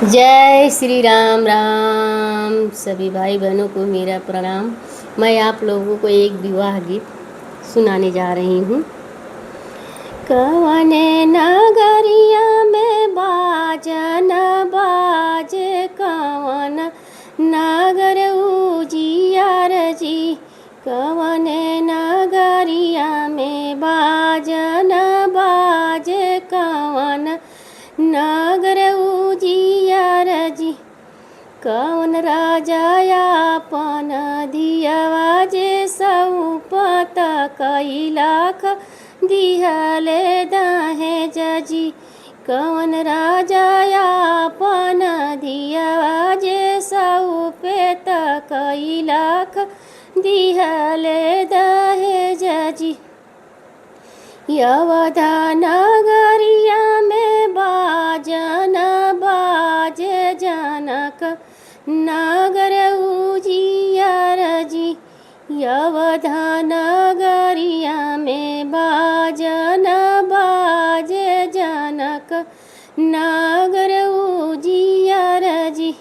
जय श्री राम राम। सभी भाई बहनों को मेरा प्रणाम। मैं आप लोगों को एक विवाह गीत सुनाने जा रही हूँ। कवने नगरिया में बाजन बाजे, कवन नगर उजियार जी। कवने नगरिया में बाजन बाजे, कवन नगर उजियार जी। कवन राजा आपन दियवा जे सौंपत, कई लाख दिहले दाहे जजी। कवन राजा आपन दियवा जे सौंपेत, कई लाख दिहले दाहे जजी। यवदा नगरिया में बाजन बाजे, जनक नगर उजियार जी। यवदा नगरिया में बाजन बाजे, जनक नगर उजियार जी।